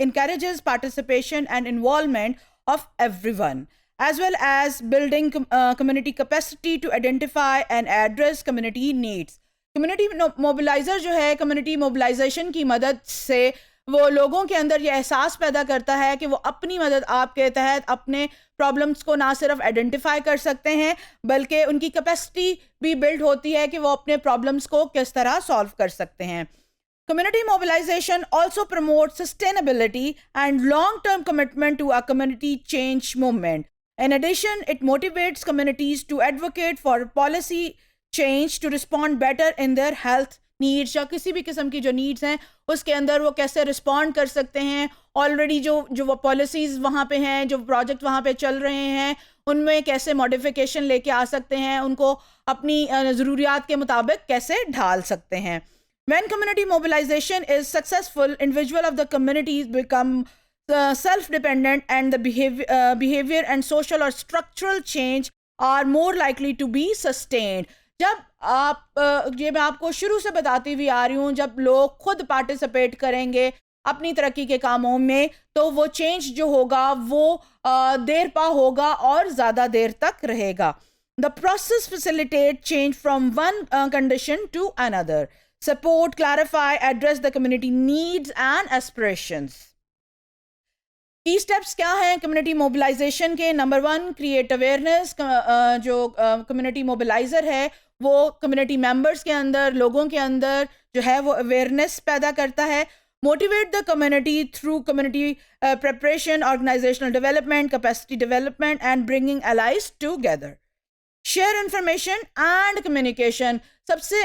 encourages participation and involvement of everyone, as well as building community capacity to identify and address community needs. Community mobiliser جو ہے community mobilisation کی مدد سے وہ لوگوں کے اندر یہ احساس پیدا کرتا ہے کہ وہ اپنی مدد آپ کے تحت اپنے پرابلمس کو نہ صرف آئیڈینٹیفائی کر سکتے ہیں بلکہ ان کی کیپیسٹی بھی بلڈ ہوتی ہے کہ وہ اپنے پرابلمس کو کس طرح سالو کر سکتے ہیں۔ Community mobilization also promotes sustainability and long-term commitment to a community change movement. In addition, it motivates communities to advocate for policy change to respond better in their health needs یا کسی بھی قسم کی جو needs ہیں اس کے اندر وہ کیسے رسپونڈ کر سکتے ہیں۔ آلریڈی جو وہ پالیسیز وہاں پہ ہیں، جو پروجیکٹ وہاں پہ چل رہے ہیں، ان میں کیسے ماڈیفیکیشن لے کے آ سکتے ہیں، ان کو اپنی ضروریات کے مطابق کیسے ڈھال سکتے ہیں۔ When community mobilization is successful, individuals of the communities become self-dependent and the behavior and social or structural change are more likely to be sustained. جب یہ میں آپ کو شروع سے بتاتی ہوئی آ رہی ہوں، جب لوگ خود پارٹیسپیٹ کریں گے اپنی ترقی کے کاموں میں تو وہ چینج جو ہوگا وہ دیر پا ہوگا اور زیادہ دیر تک رہے گا۔ The process facilitates change from one condition to another. Support, clarify, address the community needs and aspirations. کی اسٹیپس کیا ہیں کمیونٹی موبلائزیشن کے؟ Number 1، create awareness. جو کمیونٹی موبلائزر ہے وہ کمیونٹی ممبرس کے اندر، لوگوں کے اندر جو ہے وہ اویئرنیس پیدا کرتا ہے۔ Motivate the community through community preparation, organisational development, capacity development and bringing allies together. Share information and communication. سب سے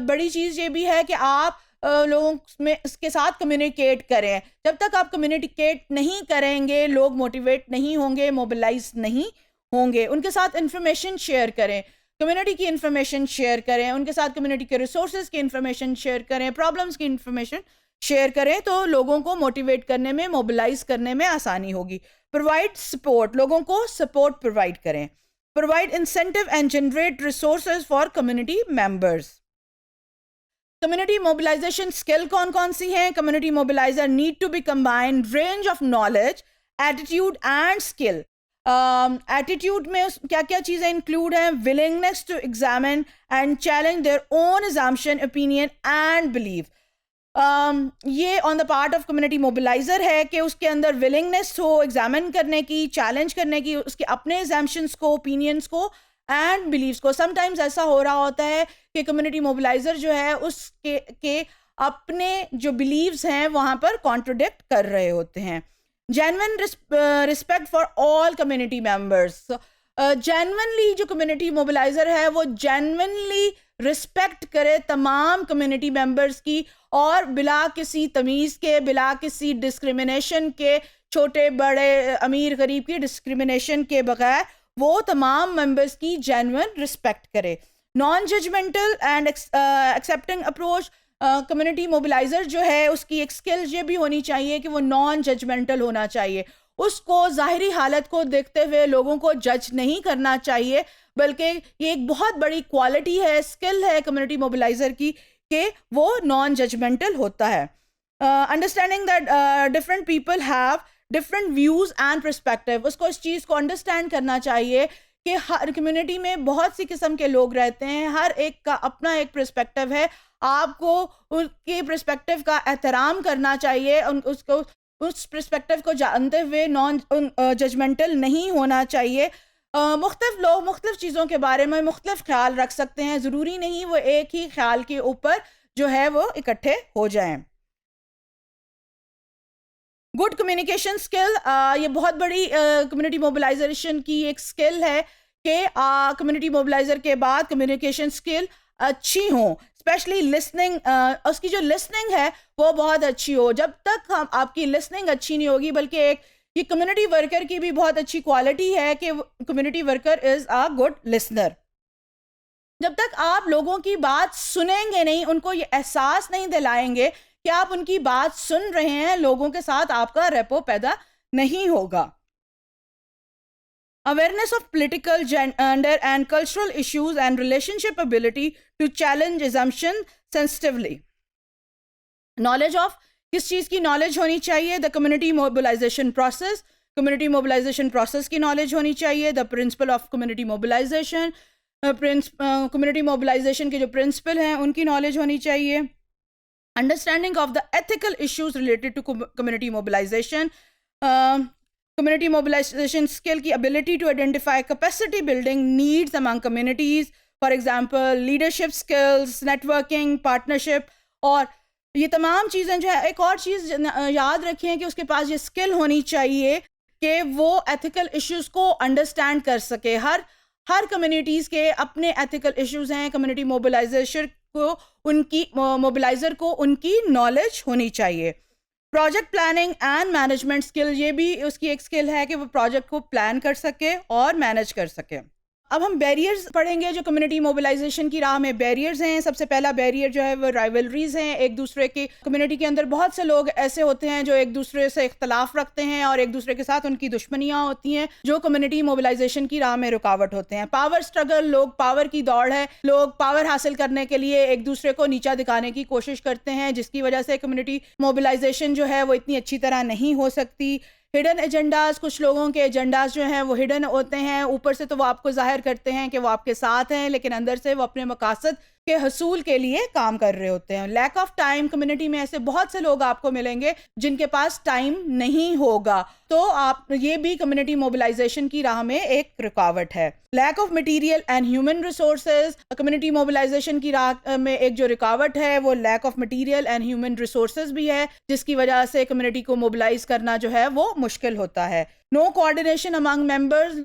بڑی چیز یہ بھی ہے کہ آپ لوگوں میں اس کے ساتھ کمیونیکیٹ کریں۔ جب تک آپ کمیونیکیٹ نہیں کریں گے لوگ موٹیویٹ نہیں ہوں گے، موبلائز نہیں ہوں گے۔ ان کے ساتھ انفارمیشن شیئر کریں، کمیونٹی کی انفارمیشن شیئر کریں، ان کے ساتھ کمیونٹی کے ریسورسز کی انفارمیشن شیئر کریں، پرابلمس کی انفارمیشن شیئر کریں تو لوگوں کو موٹیویٹ کرنے میں، موبلائز کرنے میں آسانی ہوگی۔ پرووائڈ سپورٹ، لوگوں کو سپورٹ پرووائڈ کریں۔ Provide incentive and generate resources for community members. Community mobilisation skill کون کون سی ہیں؟ Community mobiliser need to be combine range of knowledge, attitude and skill. Attitude میں کیا کیا چیزیں انکلوڈ ہیں؟ Willingness to examine and challenge their own assumption, opinion and belief. یہ on the part of community mobiliser ہے کہ اس کے اندر willingness ہو examine کرنے کی، چیلنج کرنے کی، اس کے اپنے ایزامپشنس کو، اوپینینس کو اینڈ بلیفس کو۔ سم ٹائمز ایسا ہو رہا ہوتا ہے کہ کمیونٹی موبلائزر جو ہے اس کے اپنے جو بلیفز ہیں وہاں پر کانٹروڈکٹ کر رہے ہوتے ہیں۔ Genuine respect for all community members. Genuinely جو کمیونٹی موبلائزر ہے وہ جینوئنلی رسپیکٹ کرے تمام کمیونٹی ممبرس کی، اور بلا کسی تمیز کے، بلا کسی ڈسکریمنیشن کے، چھوٹے بڑے امیر غریب کی ڈسکریمنیشن کے بغیر وہ تمام ممبرس کی جینوئن رسپیکٹ کرے۔ Non judgmental and accepting approach. Community mobiliser جو ہے اس کی ایک اسکل یہ بھی ہونی چاہیے کہ وہ نان ججمنٹل ہونا چاہیے۔ اس کو ظاہری حالت کو دیکھتے ہوئے لوگوں کو جج نہیں کرنا چاہیے، بلکہ یہ ایک بہت بڑی کوالٹی ہے، اسکل ہے کمیونٹی موبلائزر کی کہ وہ نان ججمنٹل ہوتا ہے۔ Understanding that different people have different views and perspective. اس کو اس چیز کو انڈرسٹینڈ کرنا چاہیے کہ ہر کمیونٹی میں بہت سی قسم کے لوگ رہتے ہیں، ہر ایک کا اپنا ایک پرسپیکٹیو ہے، آپ کو ان کے پرسپیکٹیو کا احترام کرنا چاہیے، اس پرسپیکٹیو کو جانتے ہوئے نان ججمنٹل نہیں ہونا چاہیے۔ مختلف لوگ مختلف چیزوں کے بارے میں مختلف خیال رکھ سکتے ہیں، ضروری نہیں وہ ایک ہی خیال کے اوپر جو ہے وہ اکٹھے ہو جائیں۔ گڈ کمیونیکیشن اسکل، یہ بہت بڑی کمیونٹی موبلائزیشن کی ایک اسکل ہے کہ کمیونٹی موبلائزر کے بعد کمیونیکیشن اسکل اچھی ہوں، اسپیشلی لسننگ۔ اس کی جو لسننگ ہے وہ بہت اچھی ہو۔ جب تک آپ کی لسننگ اچھی نہیں ہوگی، بلکہ ایک یہ کمیونٹی ورکر کی بھی بہت اچھی کوالٹی ہے کہ community worker is a good listener. جب تک آپ لوگوں کی بات سنیں گے نہیں، ان کو یہ احساس نہیں دلائیں گے کہ آپ ان کی بات سن رہے ہیں, لوگوں کے ساتھ آپ کا ریپو پیدا نہیں ہوگا. Awareness of political, gender and cultural issues and relationship ability to challenge assumption sensitively. Knowledge of کس چیز کی نالج ہونی چاہیے؟ The community mobilisation process, community mobilisation process کی نالج ہونی چاہیے. The principle of community mobilisation, community mobilisation کے جو پرنسپل ہیں ان کی نالج ہونی چاہیے. Understanding of the ethical issues related to community mobilisation, community mobilisation skill کی ability to identify capacity building needs among communities, for example leadership skills, networking, partnership. اور یہ تمام چیزیں جو ہے, ایک اور چیز یاد رکھیں کہ اس کے پاس یہ اسکل ہونی چاہیے کہ وہ ایتھیکل ایشوز کو انڈرسٹینڈ کر سکے. ہر کمیونٹیز کے اپنے ایتھیکل ایشوز ہیں. کمیونٹی موبلائزر کو ان کی نالج ہونی چاہیے. Project planning and management skill, یہ بھی اس کی ایک اسکل ہے کہ وہ پروجیکٹ کو پلان کر سکے اور مینج کر سکے. اب ہم بیریئرز پڑھیں گے جو کمیونٹی موبلائزیشن کی راہ میں بیریئرز ہیں. سب سے پہلا بیریئر جو ہے وہ رائیولریز ہیں. ایک دوسرے کی کمیونٹی کے اندر بہت سے لوگ ایسے ہوتے ہیں جو ایک دوسرے سے اختلاف رکھتے ہیں اور ایک دوسرے کے ساتھ ان کی دشمنیاں ہوتی ہیں جو کمیونٹی موبلائزیشن کی راہ میں رکاوٹ ہوتے ہیں. پاور سٹرگل, لوگ پاور کی دوڑ ہے, لوگ پاور حاصل کرنے کے لیے ایک دوسرے کو نیچا دکھانے کی کوشش کرتے ہیں, جس کی وجہ سے کمیونٹی موبلائزیشن جو ہے وہ اتنی اچھی طرح نہیں ہو سکتی. ہڈن ایجنڈاز, کچھ لوگوں کے ایجنڈاز جو ہیں وہ ہڈن ہوتے ہیں. اوپر سے تو وہ آپ کو ظاہر کرتے ہیں کہ وہ آپ کے ساتھ ہیں, لیکن اندر سے وہ اپنے مقاصد کے حصول کے لیے کام کر رہے ہوتے ہیں. لیک آف ٹائم, کمیونٹی میں ایسے بہت سے لوگ آپ کو ملیں گے جن کے پاس ٹائم نہیں ہوگا, تو آپ یہ بھی کمیونٹی موبلائزیشن کی راہ میں ایک رکاوٹ ہے. Lack of material and human resources, community mobilisation کی راہ میں ایک جو رکاوٹ ہے وہ lack of material and human resources بھی ہے, جس کی وجہ سے کمیونٹی کو موبلائز کرنا جو ہے وہ مشکل ہوتا ہے. نو کوآرڈینیشن امانگ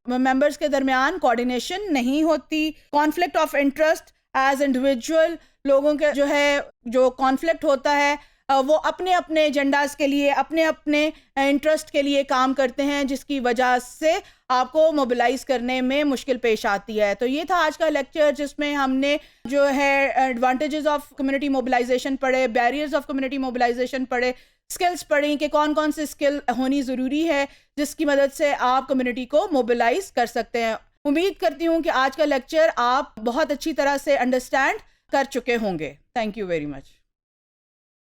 ممبرز کے درمیان کوآرڈینیشن نہیں ہوتی. Conflict of interest as individual, لوگوں کے جو کانفلکٹ ہوتا ہے وہ اپنے اپنے ایجنڈاز کے لیے, اپنے اپنے انٹرسٹ کے لیے کام کرتے ہیں, جس کی وجہ سے آپ کو موبلائز کرنے میں مشکل پیش آتی ہے. تو یہ تھا آج کا لیکچر جس میں ہم نے جو ہے ایڈوانٹیجز آف کمیونٹی موبلائزیشن پڑھے, بیریئرز آف کمیونٹی موبلائزیشن پڑھے, اسکلس پڑھیں کہ کون کون سی اسکل ہونی ضروری ہے جس کی مدد سے آپ کمیونٹی کو موبلائز کر سکتے ہیں. امید کرتی ہوں کہ آج کا لیکچر آپ بہت اچھی طرح سے انڈرسٹینڈ کر چکے ہوں گے. Thank you very much.